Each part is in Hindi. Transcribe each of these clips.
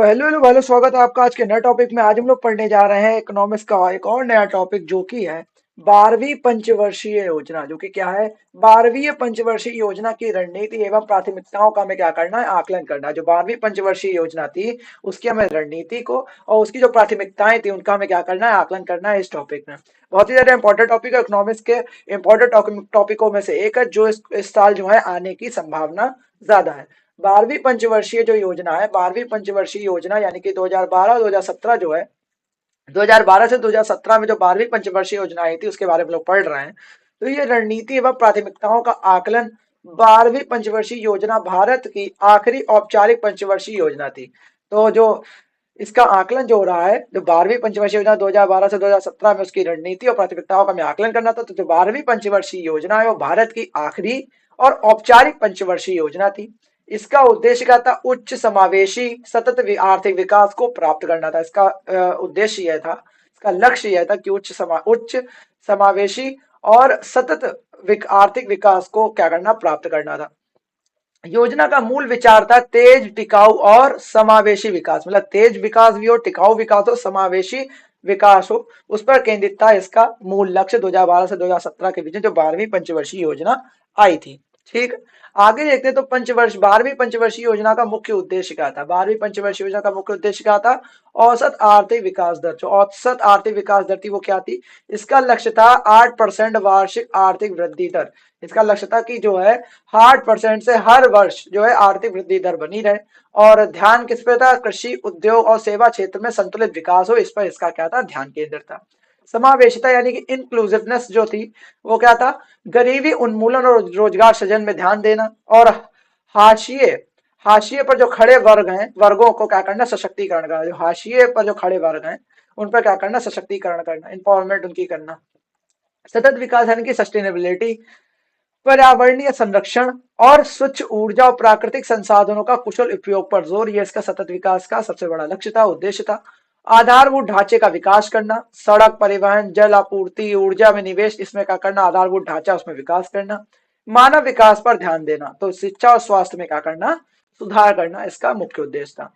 हेलो हेलो भाई, स्वागत है आपका आज के नए टॉपिक में। आज हम लोग पढ़ने जा रहे हैं इकोनॉमिक्स का एक और नया टॉपिक, जो कि है 12वीं पंचवर्षीय योजना। जो कि क्या है, 12वीं पंचवर्षीय योजना की रणनीति एवं प्राथमिकताओं का हमें क्या करना है, आकलन करना है। जो 12वीं पंचवर्षीय योजना थी उसकी हमें रणनीति को और उसकी जो प्राथमिकताएं थी उनका हमें क्या करना है, आकलन करना है इस टॉपिक में। बहुत ही ज्यादा इंपॉर्टेंट टॉपिक है, इकोनॉमिक्स के इंपॉर्टेंट टॉपिकों में से एक है, जो इस साल जो है आने की संभावना ज्यादा है। 12वीं पंचवर्षीय जो योजना है, 12वीं पंचवर्षीय योजना यानी कि 2012-2017 जो है, 2012 से 2017 में जो 12वीं पंचवर्षीय योजना आई थी उसके बारे में लोग पढ़ रहे हैं। तो ये रणनीति एवं प्राथमिकताओं का आकलन, 12वीं पंचवर्षीय योजना भारत की आखिरी औपचारिक पंचवर्षीय योजना थी। तो जो इसका आकलन जो हो रहा है, जो 12वीं पंचवर्षीय योजना 2012 से 2017 में, उसकी रणनीति और प्राथमिकताओं का हमें आकलन करना था। तो जो 12वीं पंचवर्षीय योजना है वो भारत की आखिरी और औपचारिक पंचवर्षीय योजना थी। इसका उद्देश्य क्या था, उच्च समावेशी सतत आर्थिक विकास को प्राप्त करना था। इसका उद्देश्य यह था, इसका लक्ष्य यह था कि उच्च समावेशी और सतत आर्थिक विकास को क्या करना, प्राप्त करना था। योजना का मूल विचार था तेज, टिकाऊ और समावेशी विकास। मतलब तेज विकास भी हो, टिकाऊ विकास हो, समावेशी विकास हो, उस पर केंद्रित था इसका मूल लक्ष्य 2012 से 2017 के बीच में जो 12वीं पंचवर्षीय योजना आई थी। ठीक, आगे देखते हैं। तो पंचवर्ष 12वीं पंचवर्षीय योजना का मुख्य उद्देश्य क्या था? 12वीं पंचवर्षीय योजना का मुख्य उद्देश्य क्या था? औसत आर्थिक विकास दर। जो औसत आर्थिक विकास दर थी वो क्या थी? इसका लक्ष्य था 8% वार्षिक आर्थिक वृद्धि दर। इसका लक्ष्य था कि जो है 8% से हर वर्ष जो है आर्थिक वृद्धि दर बनी रहे। और ध्यान किस पे था? कृषि, उद्योग और सेवा क्षेत्र में संतुलित विकास हो, इस पर इसका क्या था, ध्यान केंद्रित था। समावेशिता यानी कि इंक्लूसिवनेस जो थी वो क्या था? गरीबी उन्मूलन और रोजगार सृजन में ध्यान देना। और हाशिए हाशिए पर जो खड़े वर्ग हैं, वर्गों को क्या करना, सशक्तिकरण करना। जो हाशिए पर जो खड़े वर्ग हैं उन पर क्या करना, सशक्तिकरण करना, इंपावरमेंट उनकी करना। सतत विकास यानी कि सस्टेनेबिलिटी, पर्यावरणीय संरक्षण और स्वच्छ ऊर्जा और प्राकृतिक संसाधनों का कुशल उपयोग पर जोर, यह इसका सतत विकास का सबसे बड़ा लक्ष्य था, उद्देश्य था। आधारभूत ढांचे का विकास करना, सड़क, परिवहन, जल आपूर्ति, ऊर्जा में निवेश, इसमें क्या करना, आधारभूत ढांचा उसमें विकास करना। मानव विकास पर ध्यान देना, तो शिक्षा और स्वास्थ्य में क्या करना, सुधार करना, इसका मुख्य उद्देश्य था।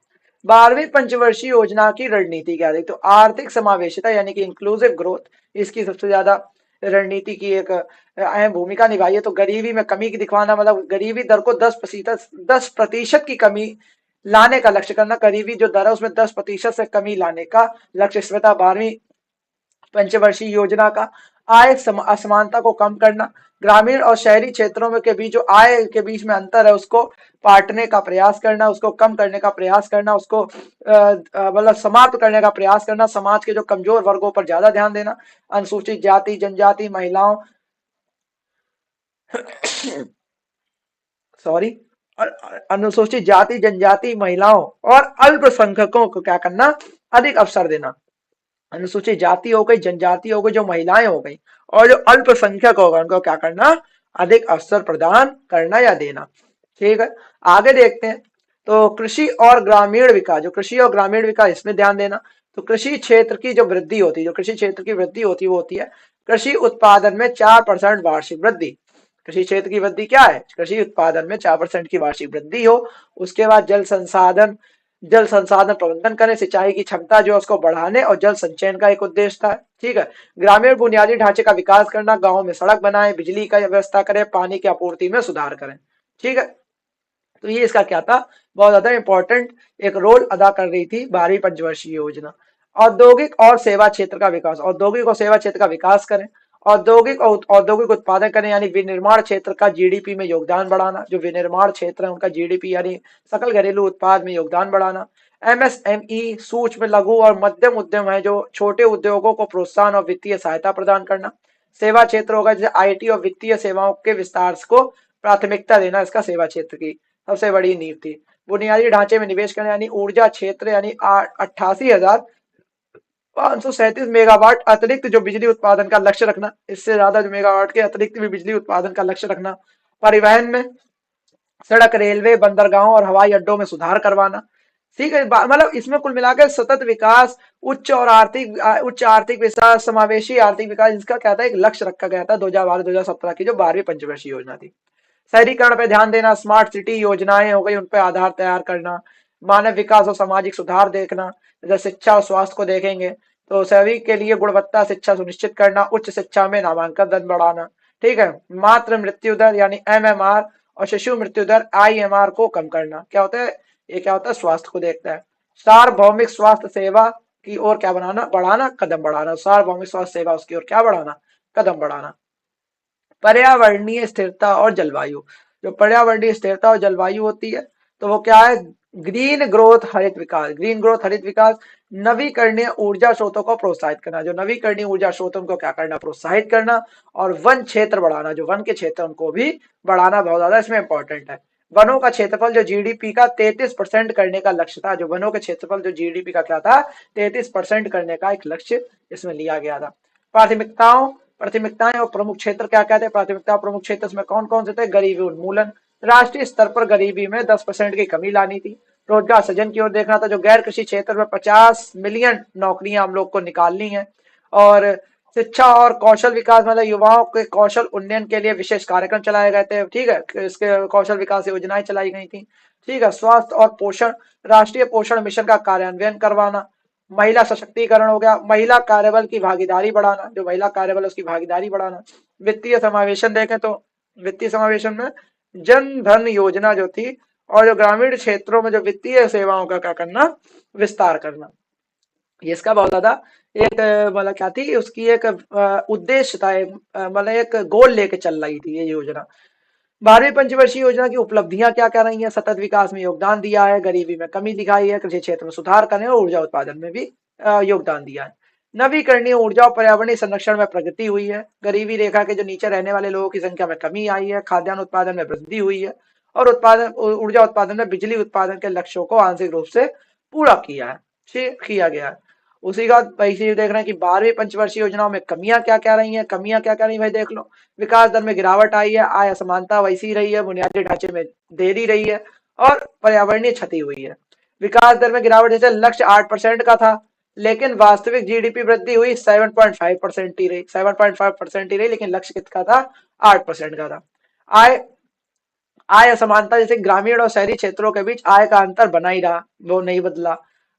12वीं पंचवर्षीय योजना की रणनीति क्या थी? तो आर्थिक समावेशिता यानी कि इंक्लूसिव ग्रोथ, इसकी सबसे ज्यादा रणनीति की एक अहम भूमिका निभाई है। तो गरीबी में कमी की दिखवाना, मतलब गरीबी दर को 10% की कमी लाने का लक्ष्य करना। गरीबी जो दर है उसमें 10% से कमी लाने का लक्ष्य इसमें था 12वीं पंचवर्षीय योजना का। आय असमानता को कम करना, ग्रामीण और शहरी क्षेत्रों में के बीच जो आय के बीच में अंतर है उसको पाटने का प्रयास करना, उसको कम करने का प्रयास करना, उसको मतलब समाप्त करने का प्रयास करना। समाज के जो कमजोर वर्गों पर ज्यादा ध्यान देना, अनुसूचित जाति, जनजाति, महिलाओं, सॉरी, और अनुसूचित जाति, जनजाति, महिलाओं और अल्पसंख्यकों को क्या करना, अधिक अवसर देना। अनुसूचित जाति हो गई, जनजाति हो गई, जो महिलाएं हो गई, और जो अल्पसंख्यक होगा उनको क्या करना, अधिक अवसर प्रदान करना या देना। ठीक है, आगे देखते हैं। तो कृषि और ग्रामीण विकास, जो कृषि और ग्रामीण विकास, इसमें ध्यान देना। तो कृषि क्षेत्र की जो वृद्धि होती है, जो कृषि क्षेत्र की वृद्धि होती है वो होती है कृषि उत्पादन में 4% वार्षिक वृद्धि। कृषि क्षेत्र की वृद्धि क्या है? कृषि उत्पादन में 4% की वार्षिक वृद्धि हो। उसके बाद जल संसाधन प्रबंधन करें, सिंचाई की क्षमता जो है उसको बढ़ाने और जल संचयन का एक उद्देश्य था। ठीक है, ग्रामीण बुनियादी ढांचे का विकास करना, गांव में सड़क बनाए, बिजली का व्यवस्था करें, पानी की आपूर्ति में सुधार करें। ठीक है, तो ये इसका क्या था, बहुत ज्यादा इंपॉर्टेंट एक रोल अदा कर रही थी 12वीं पंचवर्षीय योजना। औद्योगिक और सेवा क्षेत्र का विकास, औद्योगिक और सेवा क्षेत्र का विकास करें। औद्योगिक उत्पादन करें यानी विनिर्माण क्षेत्र का जीडीपी में योगदान बढ़ाना। जो विनिर्माण क्षेत्र है उनका जीडीपी यानी सकल घरेलू उत्पाद में योगदान बढ़ाना। एमएसएमई, सूक्ष्म लघु और मध्यम उद्यम है, जो छोटे उद्योगों को प्रोत्साहन और वित्तीय सहायता प्रदान करना। सेवा क्षेत्र होगा जैसे आईटी और वित्तीय सेवाओं के विस्तार को प्राथमिकता देना, इसका सेवा क्षेत्र की सबसे बड़ी नींव थी। बुनियादी ढांचे में निवेश करना यानी ऊर्जा क्षेत्र यानी 88,537 मेगावाट अतिरिक्त जो बिजली उत्पादन का लक्ष्य रखना, इससे ज्यादा जो मेगावाट के अतिरिक्त भी बिजली उत्पादन का लक्ष्य रखना। परिवहन में सड़क, रेलवे, बंदरगाहों और हवाई अड्डों में सुधार करवाना। ठीक है, मतलब इसमें कुल मिलाकर सतत विकास, उच्च आर्थिक विकास, समावेशी आर्थिक विकास, इसका क्या था, एक लक्ष्य रखा गया था 2012-2017 की जो 12वीं पंचवर्षीय योजना थी। शहरीकरण पे ध्यान देना, स्मार्ट सिटी योजनाएं हो गई उन पे आधार तैयार करना, मानव विकास और सामाजिक सुधार देखना, जैसे शिक्षा और स्वास्थ्य को देखेंगे तो सभी के लिए गुणवत्ता शिक्षा सुनिश्चित करना, उच्च शिक्षा में नामांकन दर बढ़ाना। ठीक है, मातृ मृत्यु दर यानी MMR और शिशु मृत्यु दर IMR को कम करना। क्या होता है, ये क्या होता है, स्वास्थ्य को देखता है। सार्वभौमिक स्वास्थ्य सेवा की ओर क्या बनाना, बढ़ाना, कदम बढ़ाना। सार्वभौमिक स्वास्थ्य सेवा उसकी ओर क्या बढ़ाना, कदम बढ़ाना। पर्यावरणीय स्थिरता और जलवायु, जो पर्यावरणीय स्थिरता और जलवायु होती है तो वो क्या है, ग्रीन ग्रोथ हरित विकास। ग्रीन ग्रोथ हरित विकास, नवीकरणीय ऊर्जा स्रोतों को प्रोत्साहित करना, जो नवीकरणीय ऊर्जा स्रोतों को क्या करना, प्रोत्साहित करना। और वन क्षेत्र बढ़ाना, जो वन के क्षेत्र उनको भी बढ़ाना बहुत ज्यादा इसमें इंपॉर्टेंट है। वनों का क्षेत्रफल जो जीडीपी का 33% करने का लक्ष्य था, जो वनों के क्षेत्रफल जो जीडीपी का क्या था, 33% करने का एक लक्ष्य इसमें लिया गया था। प्राथमिकताओं, प्राथमिकताएं और प्रमुख क्षेत्र क्या कहते हैं, प्राथमिकता और प्रमुख क्षेत्र इसमें कौन कौन से थे, गरीबी उन्मूलन, राष्ट्रीय स्तर पर गरीबी में 10% की कमी लानी थी। रोजगार सृजन की ओर देखना था, जो गैर कृषि क्षेत्र में 50 मिलियन नौकरियां हम लोग को निकालनी है। और शिक्षा और कौशल विकास, मतलब युवाओं के कौशल उन्नयन के लिए विशेष कार्यक्रम चलाए गए थे। ठीक है, इसके कौशल विकास योजनाएं चलाई गई थी। ठीक है, स्वास्थ्य और पोषण, राष्ट्रीय पोषण मिशन का कार्यान्वयन करवाना। महिला सशक्तिकरण हो गया, महिला कार्यबल की भागीदारी बढ़ाना, जो महिला कार्यबल है उसकी भागीदारी बढ़ाना। वित्तीय समावेशन देखें तो वित्तीय समावेशन में जन धन योजना जो थी, और जो ग्रामीण क्षेत्रों में जो वित्तीय सेवाओं का क्या करना, विस्तार करना। ये इसका बहुत ज्यादा एक मतलब क्या थी, उसकी एक उद्देश्य था, मतलब एक गोल लेके चल रही थी ये योजना। 12वीं पंचवर्षीय योजना की उपलब्धियां क्या क्या रही हैं, सतत विकास में योगदान दिया है, गरीबी में कमी दिखाई है, कृषि क्षेत्र में सुधार करने और ऊर्जा उत्पादन में भी योगदान दिया है। नवीकरणीय ऊर्जा और पर्यावरणीय संरक्षण में प्रगति हुई है, गरीबी रेखा के जो नीचे रहने वाले लोगों की संख्या में कमी आई है, खाद्यान्न उत्पादन में वृद्धि हुई है, और उत्पादन ऊर्जा उत्पादन में बिजली उत्पादन के लक्ष्यों को आंशिक रूप से पूरा किया है, ठीक किया गया है। उसी का वैसे देख रहे हैं कि 12वीं पंचवर्षीय योजनाओं में कमियां क्या क्या रही हैं, कमियां क्या क्या रही भाई देख लो। विकास दर में गिरावट आई है, आय असमानता वैसी रही है, बुनियादी ढांचे में देरी रही है, और पर्यावरणीय क्षति हुई है। विकास दर में गिरावट, जैसे लक्ष्य 8% का था, लेकिन वास्तविक जीडीपी वृद्धि हुई 7.5% ही रही, 7.5% ही रही, लेकिन लक्ष्य कितना था, 8% का था। आय आय असमानता, जैसे ग्रामीण और शहरी क्षेत्रों के बीच आय का अंतर बना ही रहा, वो नहीं बदला।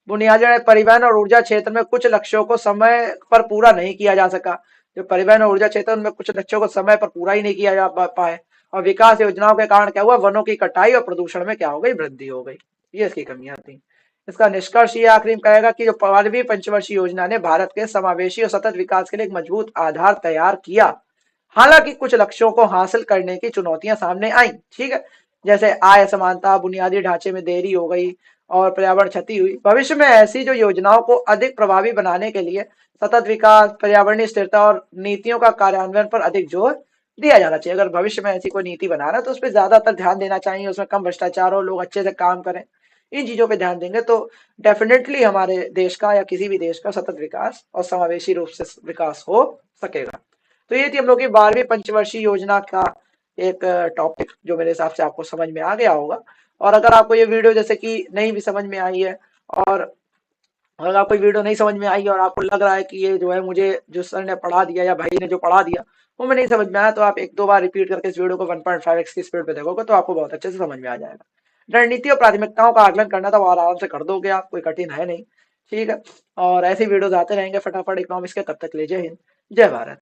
बुनियादी परिवहन और ऊर्जा क्षेत्र में कुछ लक्ष्यों को समय पर पूरा नहीं किया जा सका, जो परिवहन और ऊर्जा क्षेत्र में कुछ लक्ष्यों को समय पर पूरा ही नहीं किया जा पाए। और विकास योजनाओं के कारण क्या हुआ, वनों की कटाई और प्रदूषण में क्या हो गई, वृद्धि हो गई। ये इसकी कमियां थी। इसका निष्कर्ष ये आखिरी में कहेगा कि जो 12वीं पंचवर्षीय योजना ने भारत के समावेशी और सतत विकास के लिए एक मजबूत आधार तैयार किया। हालांकि कुछ लक्ष्यों को हासिल करने की चुनौतियां सामने आई, ठीक है, जैसे आय असमानता, बुनियादी ढांचे में देरी हो गई, और पर्यावरण क्षति हुई। भविष्य में ऐसी जो योजनाओं को अधिक प्रभावी बनाने के लिए सतत विकास, पर्यावरणीय स्थिरता और नीतियों का कार्यान्वयन पर अधिक जोर दिया जाना चाहिए। अगर भविष्य में ऐसी कोई नीति बना रहा है तो उस पर ज्यादातर ध्यान देना चाहिए, उसमें कम भ्रष्टाचार हो, लोग अच्छे से काम करें, इन चीजों पे ध्यान देंगे तो डेफिनेटली हमारे देश का या किसी भी देश का सतत विकास और समावेशी रूप से विकास हो सकेगा। तो ये थी हम लोग की 12वीं पंचवर्षीय योजना का एक टॉपिक, जो मेरे हिसाब से आपको समझ में आ गया होगा। और अगर आपको ये वीडियो जैसे कि नहीं भी समझ में आई है, और अगर आपको वीडियो नहीं समझ में आई और आपको लग रहा है कि ये जो है मुझे जो सर ने पढ़ा दिया या भाई ने जो पढ़ा दिया वो मैं नहीं समझ में आया, तो आप एक दो बार रिपीट करके इस वीडियो को 1.5x की स्पीड पे देखोगे तो आपको बहुत अच्छे से समझ में आ जाएगा। रणनीति और प्राथमिकताओं का आकलन करना था, वो आराम से कर दोगे आप, कोई कठिन है नहीं। ठीक है, और ऐसी वीडियोस आते रहेंगे फटाफट इकोनॉमिक्स के। तब तक ले जय हिंद, जय भारत।